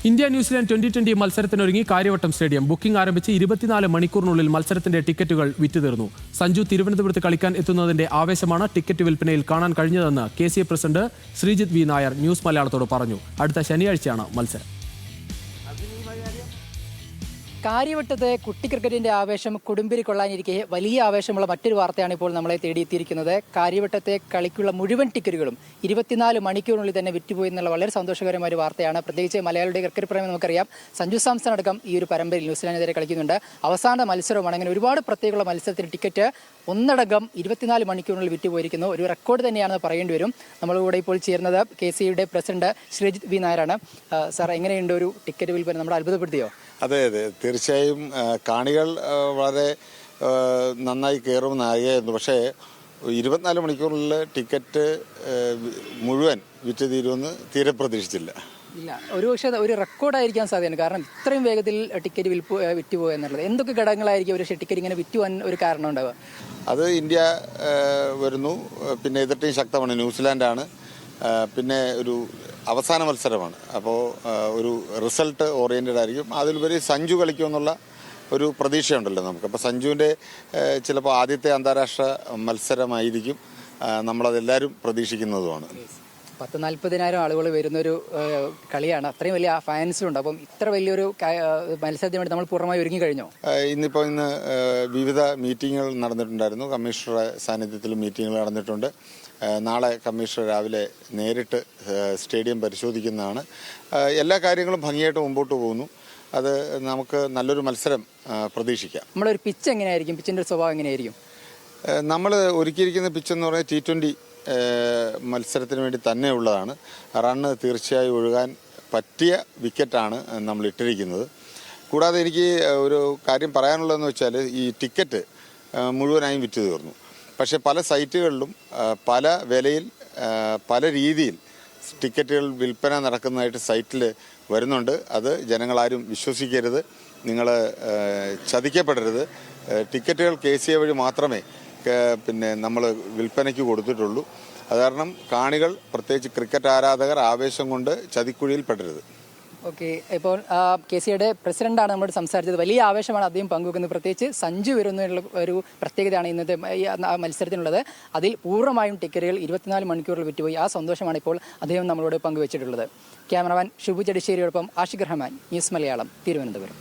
India New Zealand 2020 മത്സരത്തിനൊരുങ്ങി Karyavattom stadium. Booking ആരംഭിച്ച് 24 മണിക്കൂറിനുള്ളിൽ മത്സരത്തിന്റെ ടിക്കറ്റുകൾ വിറ്റുതീർന്നു. സഞ്ജു തിരുവനന്തപുരത്ത് കളിക്കാൻ എത്തുന്നതിന്റെ ആവേശമാണ് ടിക്കറ്റ് വിൽപ്പനയിൽ കാണാൻ കഴിഞ്ഞതെന്ന് KCA president Sreejith V Nair news മലയാളത്തോട് പറഞ്ഞു. അടുത്ത ശനിയാഴ്ചയാണ് മത്സരം. കാര്യവട്ടത്തെ കുട്ടി ക്രിക്കറ്റിന്റെ ആവേശം കൊടുമ്പിരി കൊള്ളാനിരിക്കെ വലിയ ആവേശമുള്ള മറ്റൊരു വാർത്തയാണ് ഇപ്പോൾ നമ്മളെ തേടിയെത്തിയിരിക്കുന്നത്. കാര്യവട്ടത്തെ കളിക്കുള്ള മുഴുവൻ ടിക്കറ്റുകളും 24 മണിക്കൂറിനുള്ളിൽ തന്നെ വിറ്റുപോയി എന്നുള്ള വളരെ സന്തോഷകരമായ ഒരു വാർത്തയാണ്. പ്രത്യേകിച്ച് മലയാളിയുടെ ക്രിക്കറ്റ് പ്രേമം നമുക്കറിയാം. സഞ്ജു സാംസൺ അടക്കം ഈ ഒരു പരമ്പരയിൽ ന്യൂസിലാൻഡിനെതിരെ കളിക്കുന്നുണ്ട്. അവസാന മത്സരമാണ്. അങ്ങനെ ഒരുപാട് പ്രത്യേകമുള്ള മത്സരത്തിന് ടിക്കറ്റ് ഒന്നടങ്കം 24 മണിക്കൂറിനുള്ളിൽ വിറ്റുപോയിരിക്കുന്നു. ഒരു റെക്കോർഡ് തന്നെയാണെന്ന് പറയേണ്ടി വരും. നമ്മളിവിടെ ഇപ്പോൾ ചേർന്നത് KCAയുടെ പ്രസിഡന്റ് ശ്രീജിത്ത് വി നായരാണ്. സാർ, എങ്ങനെയുണ്ട് ഒരു ടിക്കറ്റ് വിൽപ്പന? നമ്മളെ അത്ഭുതപ്പെടുത്തിയോ? അതെ, തീർച്ചയായും കാണികൾ വളരെ നന്നായി കയറുമെന്ന് അറിയായിരുന്നു. പക്ഷേ 24 മണിക്കൂറിൽ ടിക്കറ്റ് മുഴുവൻ വിറ്റ് തീരുമെന്ന് തീരെ പ്രതീക്ഷിച്ചില്ല. ഇല്ല, ഒരു പക്ഷേ ഒരു റെക്കോർഡായിരിക്കാൻ സാധ്യതയാണ്. കാരണം ഇത്രയും വേഗത്തിൽ ടിക്കറ്റ് വിറ്റുപോകുക എന്നുള്ളത് എന്തൊക്കെ ഘടകങ്ങളായിരിക്കും ഒരു ടിക്കറ്റ് ഇങ്ങനെ വിറ്റുപോകാൻ ഒരു കാരണം ഉണ്ടാവുക? അത് ഇന്ത്യ വരുന്നു, പിന്നെ എതിർ ടീം ശക്തമാണ്, ന്യൂസിലാൻഡാണ്, പിന്നെ ഒരു അവസാന മത്സരമാണ്. അപ്പോൾ ഒരു റിസൾട്ട് ഓറിയൻറ്റഡ് ആയിരിക്കും. അതിലുപരി സഞ്ജു കളിക്കുമെന്നുള്ള ഒരു പ്രതീക്ഷയുണ്ടല്ലോ നമുക്ക്. അപ്പോൾ സഞ്ജുവിൻ്റെ ചിലപ്പോൾ ആദ്യത്തെ അന്താരാഷ്ട്ര മത്സരമായിരിക്കും. നമ്മളതെല്ലാവരും പ്രതീക്ഷിക്കുന്നതുമാണ്. 40,000 ആളുകൾ വരുന്നൊരു കളിയാണ്. അത്രയും വലിയ ഫാൻസുണ്ട്. അപ്പം ഇത്ര വലിയൊരു മത്സരത്തിന് വേണ്ടി നമ്മൾ പൂർണ്ണമായി ഒരുങ്ങി കഴിഞ്ഞോ? ഇന്ന് വിവിധ മീറ്റിങ്ങുകൾ നടന്നിട്ടുണ്ടായിരുന്നു. കമ്മീഷണറുടെ സാന്നിധ്യത്തിൽ മീറ്റിങ്ങുകൾ നടന്നിട്ടുണ്ട്. നാളെ കമ്മീഷണർ രാവിലെ നേരിട്ട് സ്റ്റേഡിയം പരിശോധിക്കുന്നതാണ്. എല്ലാ കാര്യങ്ങളും ഭംഗിയായിട്ട് മുമ്പോട്ട് പോകുന്നു. അത് നമുക്ക് നല്ലൊരു മത്സരം പ്രതീക്ഷിക്കാം. നമ്മളൊരു പിച്ച് എങ്ങനെയായിരിക്കും? പിച്ചിൻ്റെ സ്വഭാവം എങ്ങനെയായിരിക്കും? നമ്മൾ ഒരുക്കിയിരിക്കുന്ന പിച്ചെന്ന് പറഞ്ഞാൽ T20 മത്സരത്തിന് വേണ്ടി തന്നെ ഉള്ളതാണ്. റണ്ണ് തീർച്ചയായും ഒഴുകാൻ പറ്റിയ വിക്കറ്റാണ് നമ്മൾ ഇട്ടിരിക്കുന്നത്. കൂടാതെ എനിക്ക് ഒരു കാര്യം പറയാനുള്ളതെന്ന് വെച്ചാൽ, ഈ ടിക്കറ്റ് മുഴുവനായും വിറ്റ് തീർന്നു. പക്ഷേ പല സൈറ്റുകളിലും പല വിലയിൽ പല രീതിയിൽ ടിക്കറ്റുകൾ വിൽപ്പന നടക്കുന്നതായിട്ട് സൈറ്റിൽ വരുന്നുണ്ട്. അത് ജനങ്ങളാരും വിശ്വസിക്കരുത്, നിങ്ങൾ ചതിക്കപ്പെടരുത്. ടിക്കറ്റുകൾ KCA വഴി മാത്രമേ നമ്മൾ വിൽപ്പനയ്ക്ക് കൊടുത്തിട്ടുള്ളൂ. അത് കാരണം കാണികൾ, പ്രത്യേകിച്ച് ക്രിക്കറ്റ് ആരാധകർ ആവേശം കൊണ്ട് ചതിക്കുഴിയിൽ പെടരുത്. ഓക്കെ, ഇപ്പോൾ KCAയുടെ പ്രസിഡന്റാണ് നമ്മളോട് സംസാരിച്ചത്. വലിയ ആവേശമാണ് അദ്ദേഹം പങ്കുവെക്കുന്നത്. പ്രത്യേകിച്ച് സഞ്ജു വരുന്നുള്ള ഒരു പ്രത്യേകതയാണ് ഇന്നത്തെ മത്സരത്തിനുള്ളത്. അതിൽ പൂർണ്ണമായും ടിക്കറ്റുകൾ 24 മണിക്കൂറിൽ വിറ്റുപോയി. ആ സന്തോഷമാണ് ഇപ്പോൾ അദ്ദേഹം നമ്മളോട് പങ്കുവച്ചിട്ടുള്ളത്. ക്യാമറമാൻ ഷുബു ചെടിശ്ശേരിയോടൊപ്പം ആഷിഖ് റഹ്മാൻ, ന്യൂസ് മലയാളം, തിരുവനന്തപുരം.